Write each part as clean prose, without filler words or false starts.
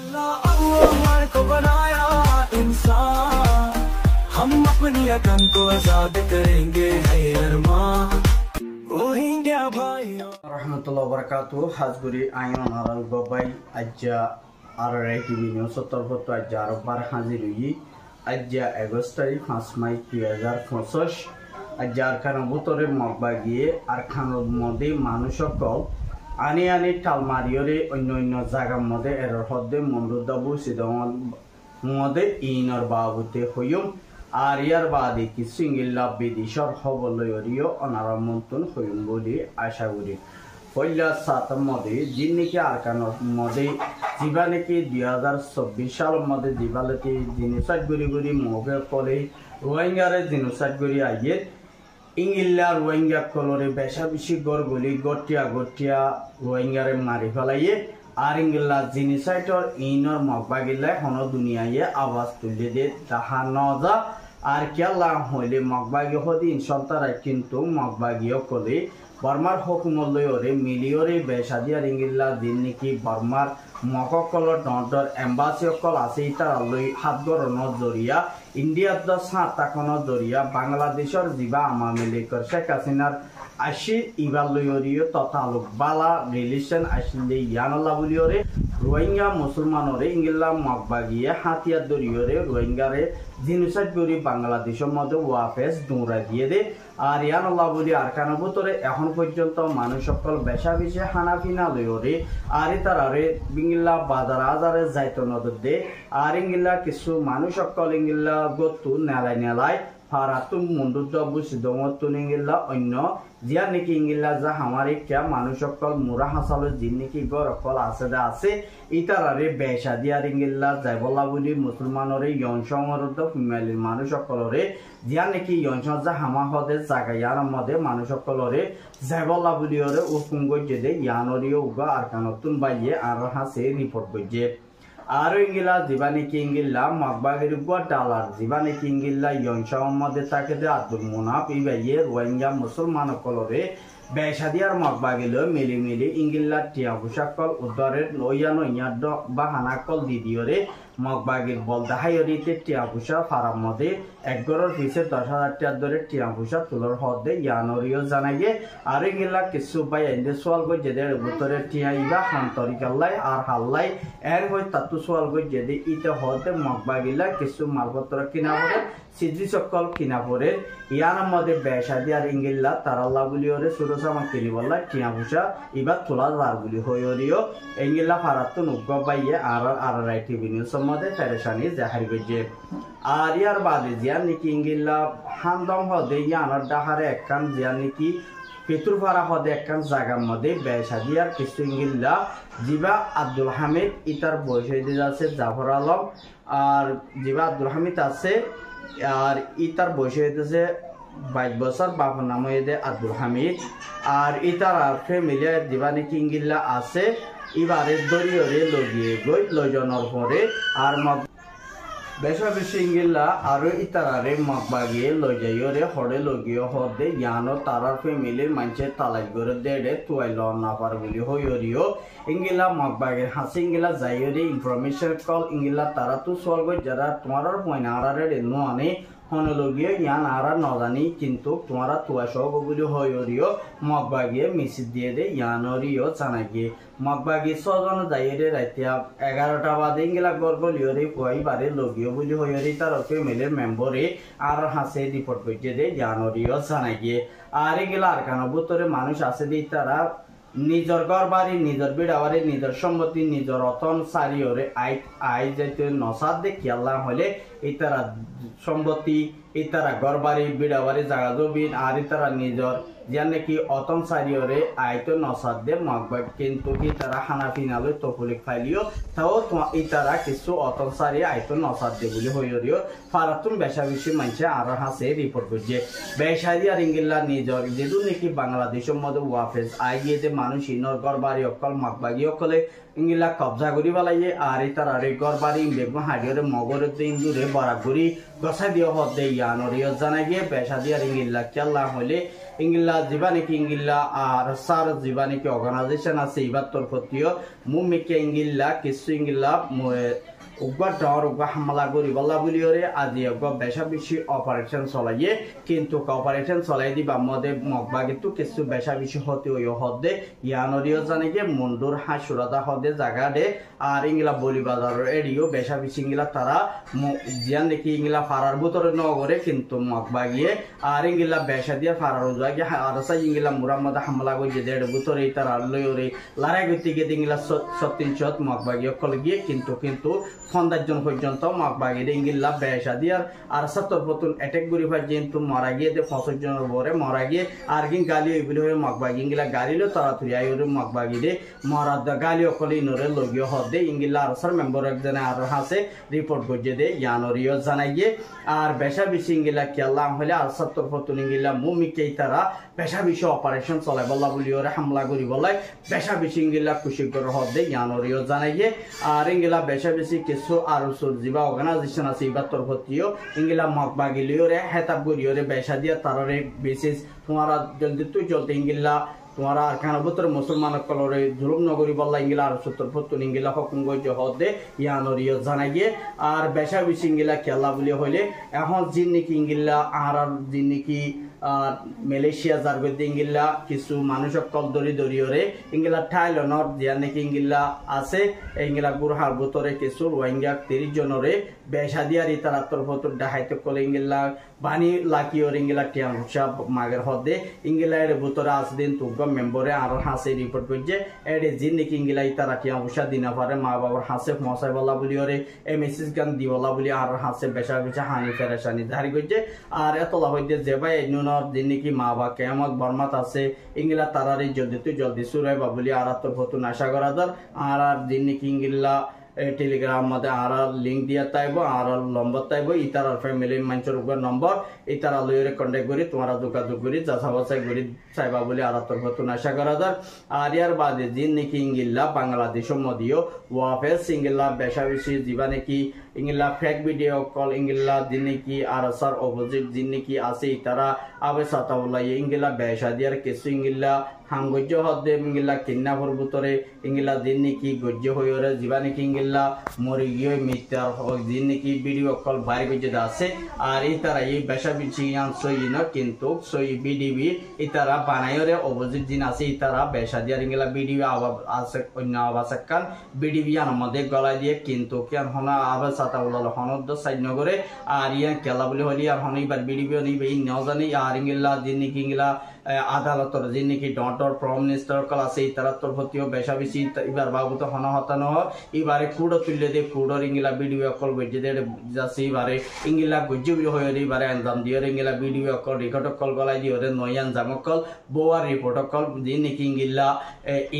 अल्लाह को बनाया इंसान, हम अपनी अकल को आजाद करेंगे है अरमान रोहिंग्या भाइयों। रहमतुल्लाह वबरकातुहू हाजगुरी आयन हरल गबाई अज्जा आरआरआई टीवी न्यूज तरफतो अज्जा आरबार हाजिर हुई अज्जा আগস্ট তারিখ 5 মাই 2025 अज्जा आरखान बुतरे मगबागिए आरखान मदे मानुषकल आनी आनी टालमारियरे अन्य अन्य जागा मदे एरर हदे मन्दुदाबु सिदमल मदे इनर बाबुते होयम आरियार बादे किछु इंगिल्ला बिदिशर हबलयरियो अनारामन्तन होयम बोली आशा करी पहला सात मदे जिनके आरकान मदे जीवानेके 2024 साल मदे जीवालते जिनिसात गुरी गुरी मोगे कले रोहिंग्यारे जिनिसात गुरी आये इंगिल्ला रोहिंग्या कलरे बेशा बिशी गरगुली गटिया गटिया रोहिंग्यारे मारि फेलाइए आर इंगिल्ला जिनिसाइटर इनर मगबागिल्ला हनो दुनियाये आवाज तुले दे ताहा नजा आर केला हइले मगबागि हदिन सल्तारा किन्तु मगबागियो कले बर्मार हुकुमलयरे मिलियरे बेसादिया इंगिल्ला जिननिकि बर्मार मककल डर एम्बासिकल आछे इतारालै हातगरन जरिया इंडिया द साताकन जरिया बांग्लादेशर जिबा आवामी लीगर शेख हासिनार आशी इबालयरियो ततालुक बाला रिलेशन आशिले यानला बुलियरे रोहिंग्या मुसलमानरे इंगिल्ला मगबागिए हाथियार दरियरे रोहिंग्यारे जिनिसात गरी बांग्लादेशर मध्य वाफेस दुरा दिए दे আর ইয়ানলা বলি আরকান ভিতরে এখন পর্যন্ত মানুষ সকল বেশা বেশি হানাফিনা লয়রে আর তারারে বিংলা বাজার আজারে যাইতো নদর দে আর ইংলা কিছু মানুষ সকল ইংলা গতু নেলাই নেলাই ফারাতুম মুন্ডুদ বুসিদমত ইংলা অন্য জিয়া নাকি ইংলা যা আমারে কিয়া মানুষ সকল মুরা হাসাল জিন নাকি গরকল আছে দা আছে ইতারারে বেশা দিয়ার ইংলা যাইবলা বলি মুসলমানরে ইয়নসংরদ ফিমেলির মানুষ সকলরে জিয়া নাকি ইয়নসং যা হামা হদে জাগায়ার মধ্যে মানুষ সকলরে যাইবলা বলিওরে উকুম গজে দে ইয়ানরিও উগা আরকানতুন বাইয়ে আর হাসে রিপোর্ট গজে আর ইংলা জীবানি কিংগিল্লা মগবাগির গুয়া ডালার জীবানি কিংগিল্লা ইয়নসং মধ্যে তাকে দে আব্দুল মুনাফ ইবাইয়ে রোহিঙ্গা মুসলমান কলরে বেশাদিয়ার মগবাগিল মিলি মিলি ইংগিল্লা টিয়া বুসাকল উদ্দরে লইয়ানো ইয়াদ বাহানাকল দিদিওরে মগবাগির বলদাহাইরিতে টিয়া বুসা ফারাম মধ্যে এক গরর পিছে 10,000 টাকা ধরে টিয়া বুসা তুলর হদে ইয়ানরিও জানাইয়ে আর ইংগিল্লা কিছু বাই এন্ডে সোয়াল গই যেদে বুতরে টিয়া ইবা হান্তরিকাল্লাই আর হাল্লাই এর হই তাতু সোয়াল গই যেদে ইতে হদে মগবাগিলা কিছু মালপত্র কিনা পড়ে সিজি সকল কিনা পড়ে ইয়ার মধ্যে বেশাদিয়ার ইংগিল্লা তারাল্লা বুলিওরে সুরসামা কিনি বললা টিয়া বুসা ইবা তোলা যার বুলি হইরিও ইংগিল্লা ফারাতু নুগ বাইয়ে আর আরআরআই টিভি নিউজ মধ্যে পেরেশানি জাহির গজে আর ইয়ার বাদে জিয়া নাকি ইংগিল্লা হান্দম হদে ইয়ানার ডাহারে একখান জিয়া নাকি পেতুরপাড়া হদে একখান জায়গার মধ্যে বেশাদিয়ার কিছু ইংগিল্লা জিবা আব্দুল হামিদ ইতার বয়স হয়ে যাচ্ছে জাফর আলম আর জিবা আব্দুল হামিদ আছে আর ইতার বয়স হইতেছে 22 বছর বাবার নাম হইতে আব্দুল হামিদ আর ইতার ফ্যামিলি জিবা নাকি ইংগিল্লা আছে এবারে দরিয়রে লগিয়ে গই লজনের পরে আর বেশা বেশি ইংগিল্লা আর ইতারারে মগবাগিয়ে লজাইরে হরে লগিয়ে হদে ইয়ানো তারার ফ্যামিলির মানুষে তালাই করে দেড়ে তুয়াইল না পার বলি হইরিও ইংগিলা মগবাগের হাসি ইংগিলা যাইরে ইনফরমেশন কল ইংগিলা তারা তো সোয়াল গই যারা তোমার পয়না আরারে নো আনে হনলগিয়ে ইয়ান আরা নজানি কিন্তু তোমারা তুয়া সব বলি হইরিও মগবাগিয়ে মিসিদ দিয়ে দে ইয়ানরিও জানাগিয়ে মগবাগি ছজন যাইরে রাতিয়া 11টা বাদে ইংগিলা গরগলিয়রে কই বারে লগিও বলি হইরি তার ফ্যামিলির মেম্বরে আর হাসে রিপোর্ট কইতে দে ইয়ানরিও জানাগিয়ে আর ইংগিলা আরকান ভিতরে মানুষ আছে দি তারা নিজর ঘর বাড়ি নিজর বিড়াবাড়ি নিজর সম্পত্তি নিজর রতন সারিওরে আই যেতে নসাদ দেখি আল্লাহ হলে ইতারা সম্পত্তি ইতারা ঘর বাড়ি বিড়াবাড়ি জায়গা জমিন আর ইতারা নিজর যার নাকি অতন সারিওরে আইতো নসাদ দে মগবাগ কিন্তু ইতারা হানাফি নালে তফলিক ফাইলিও তাও ইতারা কিছু অতন সারি আইতো নসাদ দে বলি হইরিও ফারাতুন বেশা বেশি মানছে আর হাসে রিপোর্ট করছে বেশাদি আর ইংগিল্লা নিজর যেদু নাকি বাংলাদেশের মধ্যে ওয়াফেজ আই গিয়েতে মানুষ ইনর ঘর বাড়ি অকল মগবাগি অকলে ইংলা কবজা করি বালাইয়ে আর ইতার আরে ঘর বাড়ি বেগম হাড়িয়রে মগরের দিন দূরে বরাগুড়ি গসা দিয়ে হদে ইয়ানরিয়ত জানা গিয়ে পেশা দিয়ে ইংলা খেলা হলে ইংলা যিবা নাকি ইংলা আর সার যিবা নাকি অর্গানাইজেশন আছে ইবার তরফতীয় মুমিকে ইংলা কিছু ইংলা উগ্র ডর উগ্র হামলা করি বলা বলিওরে আজি বেশা বেশি অপারেশন চলাইয়ে কিন্তু অপারেশন চলাই দিবা মধ্যে মগবা কিন্তু কিছু বেশা বেশি হতে ওই হদে ইয়ানরিও জানে গিয়ে মন্ডুর হাসুরাদা হদে জায়গা দে আর ইংলা বলি বাজারের এরিও বেশা বেশি ইংলা তারা জিয়ান দেখি ইংলা ফারার ভিতরে নগরে কিন্তু মগবা গিয়ে আর ইংলা বেশা দিয়ে ফারার যাগে আর সাই ইংলা মুরার মধ্যে হামলা করে দেড় ভিতরে তারা লইরে লড়াই করতে গিয়ে ইংলা 37 মগবা গিয়ে কল গিয়ে কিন্তু সন্ধ্যাজন পর্যন্ত মগবাগিরে ইংলা বেশা দিয়ার আর 70 অ্যাটাক করি ভাই কিন্তু মারা গিয়ে 65 জনের উপরে মারা গিয়ে আর কি গালি এগুলো হয়ে মগবাগি ইংলা গালিলো তাড়াতাড়ি আইরে মগবাগিরে মারা গালি অকলে ইনরে লগিও হদে ইংলা আর সার মেম্বার একজন আর হাসে রিপোর্ট করছে দে ইয়ানরিও জানাইয়ে আর বেশা বেশি ইংলা কেলাম হলে আর 70 ইংলা মুমিকে তারা বেশা বেশি অপারেশন চলাই বলা বলি ওরে হামলা করি বলাই বেশা বেশি ইংলা খুশি করে হদে ইয়ানরিও জানাইয়ে আর ইংলা বেশা বেশি কিছু আর যিবা অর্গানাইজেশন আছে ইবার তরফতীয় ইংলা মগবাগিলিওরে হেতাব করিওরে বেশা দিয়া তাররে বেসিস তোমারা জলদি ইংলা তোমারা আরখানা ভিতর মুসলমান কলরে জুলুম নগরী বল্লা ইংলা আর 70 ইংলা হুকুম গজে হদে ইয়ানরিও জানাইয়ে আর বেশা বেশি ইংলা খেলা বলি হইলে এখন জিন নাকি ইংলা আর জিন নাকি মালয়েশিয়া জারগতে ইংলা কিছু মানুষ কল দরিয়রে ইংলা থাইল্যান্ডর জিয়া নাকি ইংলা আছে ইংলা গুরহার ভিতরে কিছু রোহিঙ্গা 30 জনরে বেশা দিয়ারি তারা তরফতর ডাহাইতে কলে ইংলা বানি লাকিওর ইংলা টিয়াম সব মাগের হদে ইংলা এর ভিতরে আসদিন তুগ মেম্বরে আর হাসে রিপোর্ট করছে এডে জিন নাকি ইংলা তারা টিয়াম উষা দিনা পারে মা বাবার হাসে মশাই বলা বলিওরে মেসেজ গান দিওলা বলি আর হাসে বেশা বেশা হানি ফেরেশানি ধারি করছে আর এতলা হইতে যে ভাই দিন নাকি মা বা কেমত বর্মাত আছে ইংলা তারারে জলদি সুরাই বাবুলি আর তরফতুন আশা করা দর আর দিন নাকি ইংলা টেলিগ্রাম মধ্যে আর লিঙ্ক দিয়া তাইব আর নম্বর তাইব ইতার ফ্যামিলি মানুষের উপর নম্বর ইতারা লইরে কন্ট্যাক্ট করি তোমারা যোগাযোগ করি যাচা বাছাই করি চাইবা বলে আর তরফতুন আশা করা দর আর ইয়ার বাদে দিন নাকি ইংলা বাংলাদেশের মধ্যেও ওয়াফেস ইংলা বেশা বেশি যিবা নাকি ইংলা ফেক ভিডিও কল ইংলা দিন নাকি আর সার অপোজিট দিন নাকি আছে ইতারা আবে সাতাউল্লাহ ইংলা বেশা দিয়ার কিছু ইংলা হাঙ্গজ্য হদে ইংলা কিন্নাফর ভিতরে ইংলা দিন নাকি গজ্য হইরে যিবা নাকি ইংলা মরি গিয়ে মিথ্যার দিন নাকি ভিডিও কল বাইরে গজ্য আছে আর ইতারা এই বেশা বেশি সই ন কিন্তু সই বিডিবি ইতারা বানাইরে অপোজিট দিন আছে ইতারা বেশা দিয়ার ইংলা ভিডিও আছে অন্য আবাসাকান বিডিবি আন মধ্যে গলায় দিয়ে কিন্তু কেন হনা আবে সাতাউল্লাহ হনদ সাইনগরে আর ইয়া কেলা বলে হলি আর হনইবার বিডিবিও নিবে নজানি আর ইংলা দিন নাকি ইংলা আদালতর যে নাকি ডটর প্রাইম মিনিস্টার কল আছে তারা তরফতীয় বেশা বেশি এবার বাবু তো হন হতানো এবারে কুড়ো তুললে দিয়ে কুড়োর ইংলা ভিডিও কল গজ্জে দিয়ে যাচ্ছে এবারে ইংলা গজ্জে হয়ে এবারে আঞ্জাম দিয়ে ইংলা ভিডিও কল রেকর্ড কল গলাই দিয়ে নয় আঞ্জাম কল বোয়ার রিপোর্ট কল যে নাকি ইংলা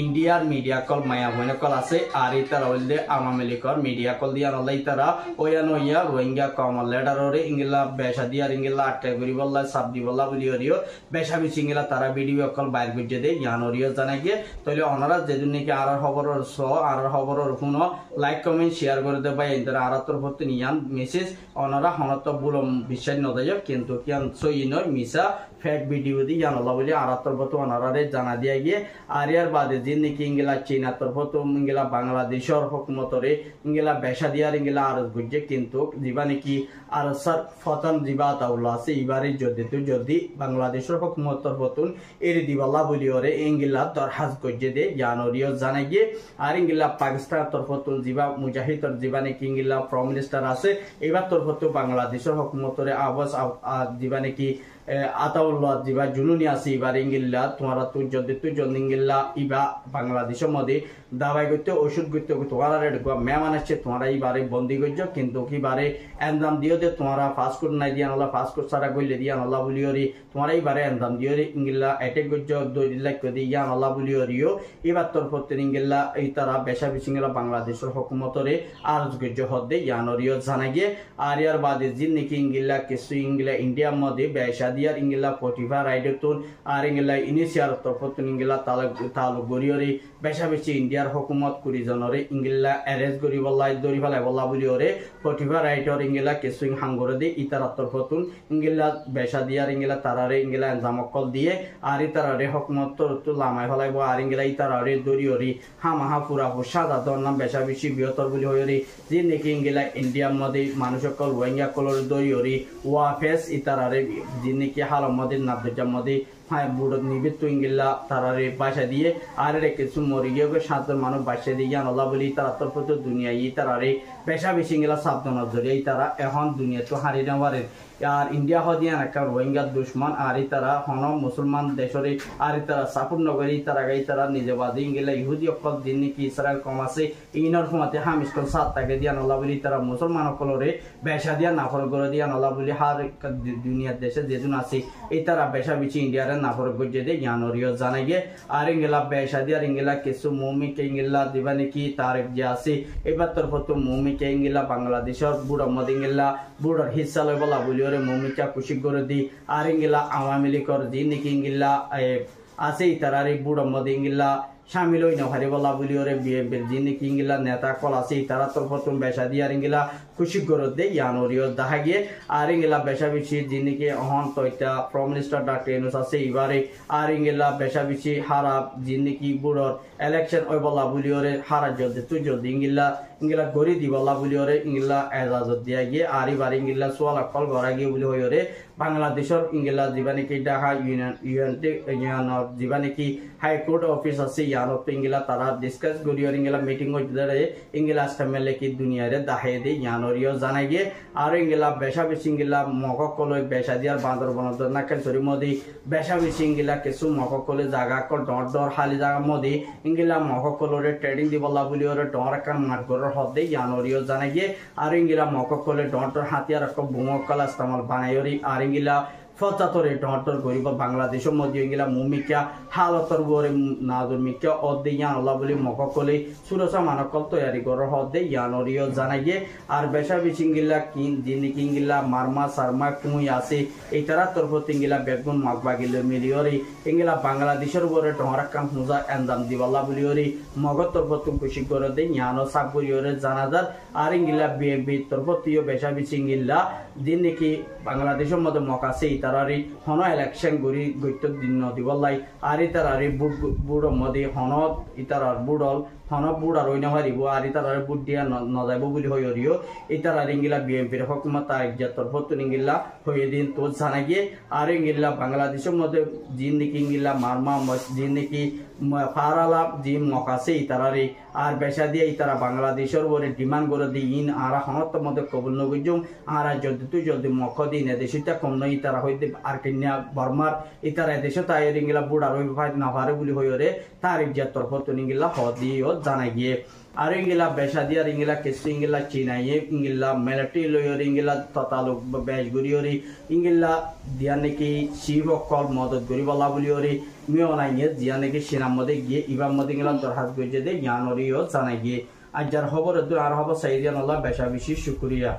ইন্ডিয়ার মিডিয়া কল মায়া ভৈন কল আছে আর তারা হইলে আওয়ামী লীগর মিডিয়া কল দিয়া নলাই তারা ওয়া নইয়া রোহিঙ্গা কমল লেডাররে ইংলা বেশা দিয়ার ইংলা আটকা করি বললা সাব দি বললা বলিও বেশা বেশি তারা ভিডিও কল বাইর করছে দে ইয়ানরিও জানাই গিয়ে তাহলে ওনারা যেদিন নাকি আর খবরের আর খবরের শুনো লাইক কমেন্ট শেয়ার করে দেবা ইন্টার আর তরফতে নিয়ান মেসেজ ওনারা হনত বলম বিশ্বাস নদায় কিন্তু কিয়ান সই নয় মিসা ফেক ভিডিও দি জানালা বলে আর তরফতে ওনারারে জানা দিয়া গিয়ে আর ইয়ার বাদে যে নাকি ইংলা চীনা তরফতে ইংলা বাংলাদেশের হুকুমতরে ইংলা বেশা দিয়ার ইংলা আর বুঝছে কিন্তু যিবা নাকি আর সার ফতন যিবা তাউলা আছে এবারে যদি বাংলাদেশের হুকুমত তরফতুন এরি দিবাল্লা বলিওরে ইংলা দরহাজ করছে দে জানুরিও জানাই গিয়ে আর ইংলা পাকিস্তান তরফতুন যিবা মুজাহিদর যিবা নাকি ইংলা প্রাইম মিনিস্টার আছে এবার তরফত বাংলাদেশের হুকুমতরে আবাস যিবা নাকি আতাউল্লাহ যিবা জুনুনি আছে এবার ইংলা তোমারা তুই ইংলা ইবা বাংলাদেশের মধ্যে দাবাই করতে ওষুধ করতে তোমারা মেহমান আসছে তোমরা এইবারে বন্দি করছো কিন্তু কিবারে এনজাম দিও যে তোমরা ফাস্টফুড নাই দিয়া নলা ফাস্টফুড সারা গইলে দিয়া নলা বলিওরি তোমরা এইবারে এনজাম দিও ইংলা অ্যাটাক করছো 2 লাখ করে দিয়া নলা বলিওরিও এবার তরফতে ইংলা এই তারা বেশা বেশি ইংলা বাংলাদেশের হুকুমতরে আরজ করছো হদে ইয়ানরিও জানা গিয়ে আর ইয়ার বাদে জিন নাকি ইংলা কিছু ইংলা ইন্ডিয়ার মধ্যে বেশা দিয়ার ইংলা পটিভা রাইডতুন আর ইংলা ইনিশিয়াল তরফতুন ইংলা তালুক গরিয়রি বেশা বেশি ইন্ডিয়ার হুকুমত কুড়ি জনরে ইংলা অ্যারেস্ট করি বল্লাই দরি ফেলাই বল্লা বলিওরে পটিভা রাইডর ইংলা কেসুইং হাঙ্গরে দি ইতার তরফতুন ইংলা বেশা দিয়ার ইংলা তারারে ইংলা এনজামকল দিয়ে আর ইতারারে হুকুমত তরফতুন লামাই ফেলাইব আর ইংলা ইতারারে দরিয়রি হামাহা পুরা সাদা দর নাম বেশা বেশি বৃহত্তর বলি হইরি যে নাকি ইংলা ইন্ডিয়ার মধ্যে মানুষকল রোহিঙ্গা কলর দরিয়রি ওয়াফেস ইতারারে যে নাকি হালর মধ্যে নাবজার মধ্যে বুড়ো নিবৃত্ত ইংলা তারারে বাসা দিয়ে আর কিছু মরি গিয়ে সাতজন মানুষ বাসা দিয়ে আল্লাহ বলি তারা তরফত দুনিয়া ই তারারে পেশা বেশি ইংলা সাবধানত জড়িয়ে তারা এখন দুনিয়া তো হারিয়ে নেওয়ারে আর ইন্ডিয়া হদিয়া একটা রোহিঙ্গা দুশ্মন আর তারা হন মুসলমান দেশরে আর তারা সাপুর নগরী তারা গাই তারা নিজে বাদী ইংলা ইহুদি অকল দিন নাকি ইসরায়েল কম আছে ইনর সময়তে হামিসকল সাত তাকে দিয়া নলা বলি তারা মুসলমান অকলরে বেশা দিয়া নাফর করে দিয়া নলা বলি হার দুনিয়ার দেশে যেজন আছে এই তারা বেশা বেশি ইন্ডিয়ারে নাফর গজে দিয়ে জ্ঞানরিয় জানাই গে আর ইংলা বেশা দিয়া ইংলা কিছু মুমিকে ইংলা দিবা নাকি তার যে আছে এবার তরফত মুমিকে ইংলা বাংলাদেশের বুড়ো মদ ইংলা বুড়োর হিসা লই বলা বলি মুমিকা খুশি করে দি আর ইংলা আওয়ামী লীগের যে নাকি ইংলা আছে তারারে বুড়ো মদ ইংলা শামিল হই না হারি বলা বলি ওরে বিএনপির যে নাকি ইংলা নেতা কল আছে তারা তরফতুন বেশা দিয়ে আর ইংলা খুশি করে দে ইয়ানরিও দেখা গিয়ে আর ইংলা বেশা বেশি যে নাকি অহন তৈতা প্রাইম মিনিস্টার ডক্টর ইউনূস আছে এবারে আর ইংলা বেশা বেশি হারা যে নাকি বুড়োর ইলেকশন ওই বলা বলি ওরে হারা জলদি তুই জলদি ইংলা গড়ি দি বলা বলি ওরে ইংলা এজাজত দিয়া গিয়ে আর এবার ইংলা সোয়াল কল গড়া গিয়ে বলি হই ওরে বাংলাদেশের ইংলা যিবা নাকি ঢাকা ইউনিয়ন যিবা নাকি হাইকোর্ট অফিস আছে ইয়ানত ইংলা তারা ডিসকাস করি আর ইংলা মিটিং হইতে ইংলা সামনে কি দুনিয়ারে দাহে দে ইয়ানরিও জানাই গিয়ে আর ইংলা বেশা বেশি ইংলা মককলই বেশা দিয়ার বান্দর বনদ না কেনসরি মদি বেশা বেশি ইংলা কিছু মককলে জায়গা কল ডর হালি জায়গা মদি ইংলা মককলরে ট্রেডিং দি বলা বলি ওরে ডর কান মারগর হদে ইয়ানরিও জানাই গিয়ে আর ইংলা মককলে ডর হাতিয়ার ক বুমকল ইস্তেমাল বানাইরি আর ইংলা ফতাতরে ডর গরিব বাংলাদেশের মধ্যে ইংলা মুমিকা হালতর গরে নাদুর মিকা অদে ইয়ান আল্লাহ বলি মককলে সুরসা মানকল তৈরি কর হদে ইয়ানরিও জানাই গিয়ে আর বেশা বেশি ইংলা কিন জিনি কিংলা মারমা সারমা কুই আছে এই তারা তরফত ইংলা বেগুন মাগবা গিলে মিলিয়রি ইংলা বাংলাদেশের গরে ডর কাম হুজা এন্দাম দিবাল্লা বলিয়রি মগত তরফত খুশি করে দে ইয়ানো সাবরিয়রে জানাজার আর ইংলা বিএবি তরফতিও বেশা বেশি ইংলা দিন নাকি বাংলাদেশের মধ্যে মকাছে তারারি হন ইলেকশন গরি গইত দিন নদিবল্লাই আর তারারি বুড়ো মদি হনত ইতারার বুড়ল হন বুড়া রই না হারিব আর তারারে বুট দিয়া নজাইব বলি হই হরিও ইতারার ইংলা বিএনপির হুকুমত তার তরফতুন ইংলা হয়ে দিন তো জানা গিয়ে আর ইংলা বাংলাদেশের মধ্যে জিন নাকি ইংলা মারমা জিন নাকি ফারালা জি মকাছে ইতারারি আর বেশা দিয়ে ইতারা বাংলাদেশের বলে ডিমান্ড করে দি ইন আর হনত মধ্যে কবুল নগুজুম আর যদি তুই যদি মক দিন এদেশটা কম নয় ইতারা হইতে আর কিনিয়া বর্মার ইতারা এদেশে তাই ইংলা বুড়া রই ভাই না পারে বলি হইরে তার তরফতুন ইংলা হদিও জানা গিয়ে আর ইংলা বেশা দিয়ে আর ইংলা কিছু ইংলা চিনাইয়ে ইংলা মেলাটি লইয়রি ইংলা ততালুক বেশ গুড়িয়রি ইংলা দিয়া নাকি শিব কল মদত করি বলা বলিয়রি মিও নাই জিয়া নাকি সিনার মধ্যে গিয়ে ইবার মধ্যে ইংলা দরখাস্ত করে যে জ্ঞানরিও জানাই গিয়ে আর যার খবর আর হব সাইদিয়ান আল্লাহ বেশা বেশি শুক্রিয়া।